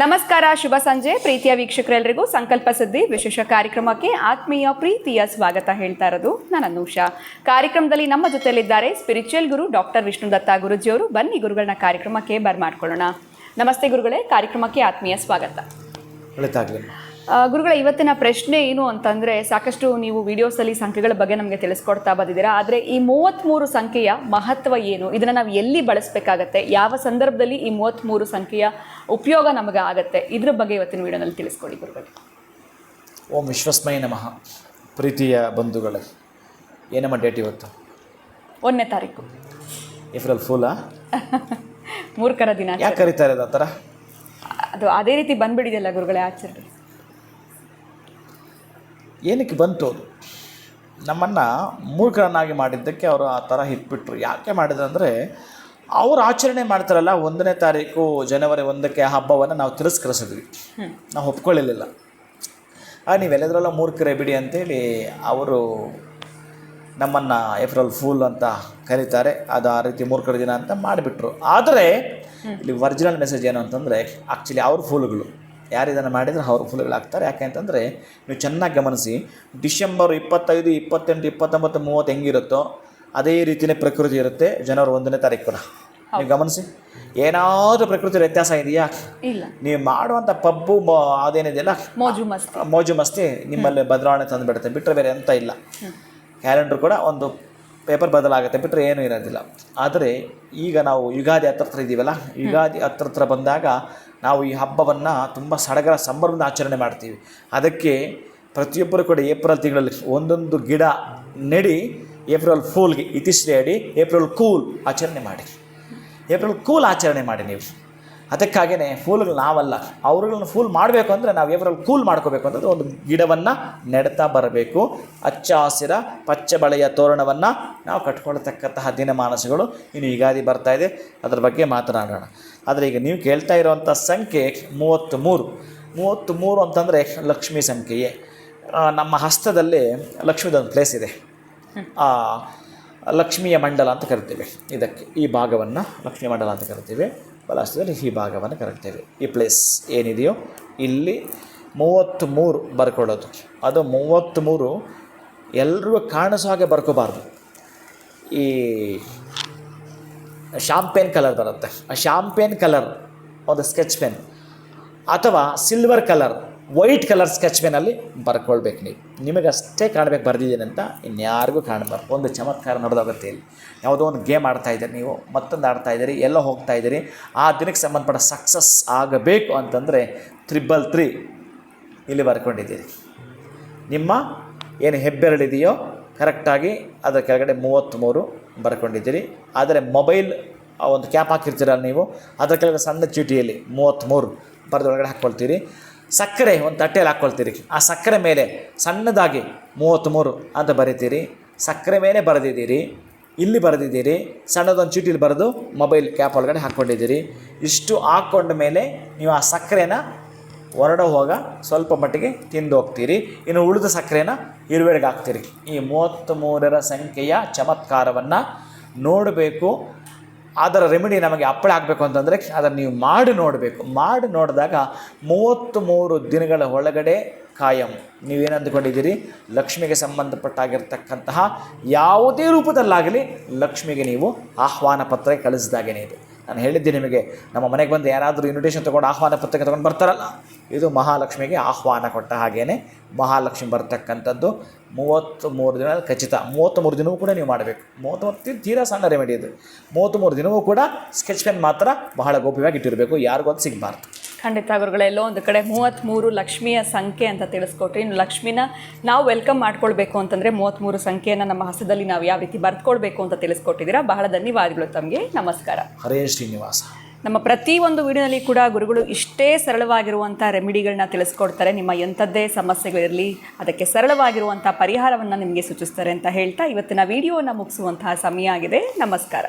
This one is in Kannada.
ನಮಸ್ಕಾರ, ಶುಭ ಸಂಜೆ ಪ್ರೀತಿಯ ವೀಕ್ಷಕರೆಲ್ಲರಿಗೂ ಸಂಕಲ್ಪ ಸುದ್ದಿ ವಿಶೇಷ ಕಾರ್ಯಕ್ರಮಕ್ಕೆ ಆತ್ಮೀಯ ಪ್ರೀತಿಯ ಸ್ವಾಗತ ಹೇಳ್ತಾ ಇರೋದು ನಾನು ಅನೂಷಾ. ಕಾರ್ಯಕ್ರಮದಲ್ಲಿ ನಮ್ಮ ಜೊತೆಯಲ್ಲಿದ್ದಾರೆ ಸ್ಪಿರಿಚುವಲ್ ಗುರು ಡಾಕ್ಟರ್ ವಿಷ್ಣುದತ್ತ ಗುರುಜಿಯವರು. ಬನ್ನಿ ಗುರುಗಳನ್ನ ಕಾರ್ಯಕ್ರಮಕ್ಕೆ ಬರ್ಮಾಡ್ಕೊಳ್ಳೋಣ. ನಮಸ್ತೆ ಗುರುಗಳೇ, ಕಾರ್ಯಕ್ರಮಕ್ಕೆ ಆತ್ಮೀಯ ಸ್ವಾಗತ. ಗುರುಗಳ ಇವತ್ತಿನ ಪ್ರಶ್ನೆ ಏನು ಅಂತಂದರೆ, ಸಾಕಷ್ಟು ನೀವು ವಿಡಿಯೋಸಲ್ಲಿ ಸಂಖ್ಯೆಗಳ ಬಗ್ಗೆ ನಮಗೆ ತಿಳಿಸ್ಕೊಡ್ತಾ ಬಂದಿದ್ದೀರಾ. ಆದರೆ ಈ 33 ಸಂಖ್ಯೆಯ ಮಹತ್ವ ಏನು, ಇದನ್ನು ನಾವು ಎಲ್ಲಿ ಬಳಸಬೇಕಾಗತ್ತೆ, ಯಾವ ಸಂದರ್ಭದಲ್ಲಿ ಈ 33 ಸಂಖ್ಯೆಯ ಉಪಯೋಗ ನಮಗೆ ಆಗುತ್ತೆ, ಇದ್ರ ಬಗ್ಗೆ ಇವತ್ತಿನ ವಿಡಿಯೋನಲ್ಲಿ ತಿಳಿಸ್ಕೊಡಿ ಗುರುಗಳು. ಓಂ ವಿಶ್ವಸ್ಮೈ ನಮಃ. ಪ್ರೀತಿಯ ಬಂಧುಗಳೇ, ಏನಮ್ಮ ಡೇಟ್ ಇವತ್ತು? 1ನೇ ತಾರೀಕು. ಏಪ್ರಿಲ್ ಫೂಲಾ? ಮೂರ್ಖರ ದಿನ. ಯಾಕೆ ಕರೀತಾರೆ ಆ ಥರ? ಅದು ಅದೇ ರೀತಿ ಬಂದ್ಬಿಡಿದೆಯಲ್ಲ ಗುರುಗಳೇ ಆಚರಣೆ. ಏನಕ್ಕೆ ಬಂತು? ಅದು ನಮ್ಮನ್ನು ಮೂರ್ಖರನ್ನಾಗಿ ಮಾಡಿದ್ದಕ್ಕೆ ಅವರು ಆ ಥರ ಇಟ್ಬಿಟ್ರು. ಯಾಕೆ ಮಾಡಿದ್ರು ಅಂದರೆ, ಅವರು ಆಚರಣೆ ಮಾಡ್ತಾರಲ್ಲ 1ನೇ ತಾರೀಕು ಜನವರಿ 1ಕ್ಕೆ ಹಬ್ಬವನ್ನು ನಾವು ತಿರಸ್ಕರಿಸಿದ್ವಿ, ನಾವು ಒಪ್ಕೊಳ್ಳಲಿಲ್ಲ. ನೀವೆಲ್ಲದರಲ್ಲ ಮೂರ್ಖರೇ ಬಿಡಿ ಅಂತೇಳಿ ಅವರು ನಮ್ಮನ್ನು ಏಪ್ರಿಲ್ ಫೂಲ್ ಅಂತ ಕರೀತಾರೆ. ಅದು ಆ ರೀತಿ ಮೂರ್ಖರ ದಿನ ಅಂತ ಮಾಡಿಬಿಟ್ರು. ಆದರೆ ಇಲ್ಲಿ ಒರಿಜಿನಲ್ ಮೆಸೇಜ್ ಏನು ಅಂತಂದರೆ, ಆ್ಯಕ್ಚುಲಿ ಅವ್ರ ಫೂಲ್ಗಳು ಯಾರು ಇದನ್ನು ಮಾಡಿದರೆ ಅವ್ರ ಫುಲ್ಗಳಾಗ್ತಾರೆ. ಯಾಕೆ ಅಂತಂದರೆ, ನೀವು ಚೆನ್ನಾಗಿ ಗಮನಿಸಿ, ಡಿಸೆಂಬರ್ 25, 28, 29, 30 ಹೆಂಗಿರುತ್ತೋ ಅದೇ ರೀತಿಯೇ ಪ್ರಕೃತಿ ಇರುತ್ತೆ ಜನವರಿ 1ನೇ ತಾರೀಕು ಕೂಡ. ನೀವು ಗಮನಿಸಿ, ಏನಾದರೂ ಪ್ರಕೃತಿ ವ್ಯತ್ಯಾಸ ಇದೆಯಾ? ಇಲ್ಲ. ನೀವು ಮಾಡುವಂಥ ಪಬ್ಬು ಅದೇನಿದೆಯಲ್ಲ ಮೋಜು ಮಸ್ತಿ ನಿಮ್ಮಲ್ಲಿ ಬದಲಾವಣೆ ತಂದುಬಿಡುತ್ತೆ, ಬಿಟ್ಟರೆ ಬೇರೆ ಎಂತ ಇಲ್ಲ. ಕ್ಯಾಲೆಂಡ್ರ್ ಕೂಡ ಒಂದು ಪೇಪರ್ ಬದಲಾಗುತ್ತೆ, ಬಿಟ್ಟರೆ ಏನೂ ಇರೋದಿಲ್ಲ. ಆದರೆ ಈಗ ನಾವು ಯುಗಾದಿ ಹತ್ರ ಇದ್ದೀವಲ್ಲ, ಯುಗಾದಿ ಹತ್ರ ಬಂದಾಗ ನಾವು ಈ ಹಬ್ಬವನ್ನು ತುಂಬ ಸಡಗರ ಸಂಭ್ರಮದಿಂದ ಆಚರಣೆ ಮಾಡ್ತೀವಿ. ಅದಕ್ಕೆ ಪ್ರತಿಯೊಬ್ಬರು ಕೂಡ ಏಪ್ರಿಲ್ ತಿಂಗಳಲ್ಲಿ ಒಂದೊಂದು ಗಿಡ ನೆಡಿ ಏಪ್ರಿಲ್ ಫೂಲ್ಗೆ ಇತಿಶ್ರೀ ಅಡಿ ಏಪ್ರಿಲ್ ಕೂಲ್ ಆಚರಣೆ ಮಾಡಿ. ಏಪ್ರಿಲ್ ಕೂಲ್ ಆಚರಣೆ ಮಾಡಿ ನೀವು. ಅದಕ್ಕಾಗಿಯೇ ಫೂಲ್ಗಳು ನಾವಲ್ಲ, ಅವ್ರುಗಳನ್ನ ಫೂಲ್ ಮಾಡಬೇಕು ಅಂದರೆ ನಾವು ಏಪ್ರಿಲ್ ಕೂಲ್ ಮಾಡ್ಕೋಬೇಕು ಅಂತಂದರೆ ಒಂದು ಗಿಡವನ್ನು ನೆಡ್ತಾ ಬರಬೇಕು. ಹಚ್ಚ ಹಸಿರ ಪಚ್ಚ ಬಳೆಯ ತೋರಣವನ್ನು ನಾವು ಕಟ್ಕೊಳ್ತಕ್ಕಂತಹ ದಿನಮಾನಸಗಳು ಇನ್ನು ಯುಗಾದಿ ಬರ್ತಾಯಿದೆ, ಅದರ ಬಗ್ಗೆ ಮಾತನಾಡೋಣ. ಆದರೆ ಈಗ ನೀವು ಕೇಳ್ತಾ ಇರೋವಂಥ ಸಂಖ್ಯೆ 33 ಅಂತಂದರೆ ಲಕ್ಷ್ಮೀ ಸಂಖ್ಯೆಯೇ. ನಮ್ಮ ಹಸ್ತದಲ್ಲಿ ಲಕ್ಷ್ಮೀದೊಂದು ಪ್ಲೇಸ್ ಇದೆ, ಲಕ್ಷ್ಮಿಯ ಮಂಡಲ ಅಂತ ಕರಿತೀವಿ. ಇದಕ್ಕೆ ಈ ಭಾಗವನ್ನು ಲಕ್ಷ್ಮೀ ಮಂಡಲ ಅಂತ ಕರಿತೀವಿ. ಬಲಹಸ್ತದಲ್ಲಿ ಈ ಭಾಗವನ್ನು ಕರಿತೇವೆ. ಈ ಪ್ಲೇಸ್ ಏನಿದೆಯೋ ಇಲ್ಲಿ 33 ಬರ್ಕೊಳ್ಳೋದು. ಅದು 33 ಎಲ್ಲರಿಗೂ ಕಾಣಿಸೋ ಹಾಗೆ ಬರ್ಕೋಬಾರ್ದು. ಈ ಶಾಂಪೇನ್ ಕಲರ್ ಬರುತ್ತೆ, ಆ ಶಾಂಪೇನ್ ಕಲರ್ ಒಂದು ಸ್ಕೆಚ್ ಪೆನ್ ಅಥವಾ silver colour white colour sketch ಪೆನ್ನಲ್ಲಿ ಬರ್ಕೊಳ್ಬೇಕು. ನೀವು ನಿಮಗಷ್ಟೇ ಕಾಣಬೇಕು ಬರ್ದಿದ್ದೀನಿ ಅಂತ, ಇನ್ಯಾರಿಗೂ ಕಾಣಬಾರ್ದು. ಒಂದು ಚಮತ್ಕಾರ ನಡೆದೋಗುತ್ತೆ. ಇಲ್ಲಿ ಯಾವುದೋ ಒಂದು ಗೇಮ್ ಆಡ್ತಾಯಿದ್ದೀರಿ, ನೀವು ಮತ್ತೊಂದು ಆಡ್ತಾಯಿದ್ದೀರಿ, ಎಲ್ಲೋ ಹೋಗ್ತಾಯಿದ್ದೀರಿ, ಆ ದಿನಕ್ಕೆ ಸಂಬಂಧಪಟ್ಟ ಸಕ್ಸಸ್ ಆಗಬೇಕು ಅಂತಂದರೆ 333 ಇಲ್ಲಿ ಬರ್ಕೊಂಡಿದ್ದೀರಿ. ನಿಮ್ಮ ಏನು ಹೆಬ್ಬೆರಳಿದೆಯೋ ಕರೆಕ್ಟಾಗಿ ಅದರ ಕೆಳಗಡೆ 33 ಬರ್ಕೊಂಡಿದ್ದೀರಿ. ಆದರೆ ಮೊಬೈಲ್ ಒಂದು ಕ್ಯಾಪ್ ಹಾಕಿರ್ತೀರಲ್ಲ ನೀವು, ಅದರ ಕೆಳಗಡೆ ಸಣ್ಣ ಚೀಟಿಯಲ್ಲಿ 33 ಬರೆದೊಳಗಡೆ ಹಾಕ್ಕೊಳ್ತೀರಿ. ಸಕ್ಕರೆ ಒಂದು ತಟ್ಟೆಯಲ್ಲಿ ಹಾಕ್ಕೊಳ್ತೀರಿ, ಆ ಸಕ್ಕರೆ ಮೇಲೆ ಸಣ್ಣದಾಗಿ 33 ಅಂತ ಬರೀತೀರಿ. ಸಕ್ಕರೆ ಮೇಲೆ ಬರೆದಿದ್ದೀರಿ, ಇಲ್ಲಿ ಬರೆದಿದ್ದೀರಿ, ಸಣ್ಣದೊಂದು ಚೀಟಿಲಿ ಬರೆದು ಮೊಬೈಲ್ ಕ್ಯಾಪ್ ಒಳಗಡೆ ಹಾಕ್ಕೊಂಡಿದ್ದೀರಿ. ಇಷ್ಟು ಹಾಕ್ಕೊಂಡ ಮೇಲೆ ನೀವು ಆ ಸಕ್ಕರೆನ ಹೊರಡೋ ಹೋಗ ಸ್ವಲ್ಪ ಮಟ್ಟಿಗೆ ತಿಂದು ಹೋಗ್ತೀರಿ. ಇನ್ನು ಉಳಿದ ಸಕ್ಕರೆನ ಇರುವೆಡೆಗೆ ಹಾಕ್ತೀರಿ. ಈ 33ರ ಸಂಖ್ಯೆಯ ಚಮತ್ಕಾರವನ್ನು ನೋಡಬೇಕು. ಅದರ ರೆಮಿಡಿ ನಮಗೆ ಅಪ್ಪಳೆ ಆಗಬೇಕು ಅಂತಂದರೆ ಅದನ್ನು ನೀವು ಮಾಡಿ ನೋಡಬೇಕು. ಮಾಡಿ ನೋಡಿದಾಗ 33 ದಿನಗಳ ಒಳಗಡೆ ಕಾಯಂ ನೀವೇನು ಅಂದುಕೊಂಡಿದ್ದೀರಿ, ಲಕ್ಷ್ಮಿಗೆ ಸಂಬಂಧಪಟ್ಟಾಗಿರ್ತಕ್ಕಂತಹ ಯಾವುದೇ ರೂಪದಲ್ಲಾಗಲಿ ಲಕ್ಷ್ಮಿಗೆ ನೀವು ಆಹ್ವಾನ ಪತ್ರ ಕಳಿಸಿದಾಗೇನೆ ಇದು. ನಾನು ಹೇಳಿದ್ದೀನಿ ನಿಮಗೆ, ನಮ್ಮ ಮನೆಗೆ ಬಂದು ಯಾರಾದರೂ ಇನ್ವಿಟೇಷನ್ ತೊಗೊಂಡು ಆಹ್ವಾನ ಪತ್ರಿಕೆ ತೊಗೊಂಡು ಬರ್ತಾರಲ್ಲ, ಇದು ಮಹಾಲಕ್ಷ್ಮಿಗೆ ಆಹ್ವಾನ ಕೊಟ್ಟ ಹಾಗೇ ಮಹಾಲಕ್ಷ್ಮಿ ಬರ್ತಕ್ಕಂಥದ್ದು. 33 ದಿನ ಖಚಿತ. 33 ದಿನವೂ ಕೂಡ ನೀವು ಮಾಡಬೇಕು. 33 ತೀರಾ ಸಣ್ಣ ರೆಮಿಡಿ ಇದು. 33 ದಿನವೂ ಕೂಡ ಸ್ಕೆಚ್ ಪೆನ್ ಮಾತ್ರ ಬಹಳ ಗೋಪ್ಯವಾಗಿ ಇಟ್ಟಿರಬೇಕು, ಯಾರಿಗೊಂದು ಸಿಗಬಾರ್ದು. ಖಂಡಿತ ಗುರುಗಳೆಲ್ಲೋ ಒಂದು ಕಡೆ 33 ಲಕ್ಷ್ಮಿಯ ಸಂಖ್ಯೆ ಅಂತ ತಿಳಿಸ್ಕೊಟ್ರಿ. ಇನ್ನು ಲಕ್ಷ್ಮಿನ ನಾವು ವೆಲ್ಕಮ್ ಮಾಡ್ಕೊಳ್ಬೇಕು ಅಂತಂದರೆ 33 ಸಂಖ್ಯೆಯನ್ನು ನಮ್ಮ ಹಸ್ತದಲ್ಲಿ ನಾವು ಯಾವ ರೀತಿ ಬರ್ತ್ಕೊಳ್ಬೇಕು ಅಂತ ತಿಳಿಸ್ಕೊಟ್ಟಿದ್ದೀರಾ. ಬಹಳ ಧನ್ಯವಾದಗಳು ತಮಗೆ. ನಮಸ್ಕಾರ. ಹರೇ ಶ್ರೀನಿವಾಸ. ನಮ್ಮ ಪ್ರತಿಯೊಂದು ವಿಡಿಯೋನಲ್ಲಿ ಕೂಡ ಗುರುಗಳು ಇಷ್ಟೇ ಸರಳವಾಗಿರುವಂಥ ರೆಮಿಡಿಗಳನ್ನ ತಿಳಿಸ್ಕೊಡ್ತಾರೆ. ನಿಮ್ಮ ಎಂಥದ್ದೇ ಸಮಸ್ಯೆಗಳಿರಲಿ ಅದಕ್ಕೆ ಸರಳವಾಗಿರುವಂಥ ಪರಿಹಾರವನ್ನು ನಿಮಗೆ ಸೂಚಿಸ್ತಾರೆ ಅಂತ ಹೇಳ್ತಾ ಇವತ್ತಿನ ವಿಡಿಯೋನ ಮುಗಿಸುವಂತಹ ಸಮಯ ಆಗಿದೆ. ನಮಸ್ಕಾರ.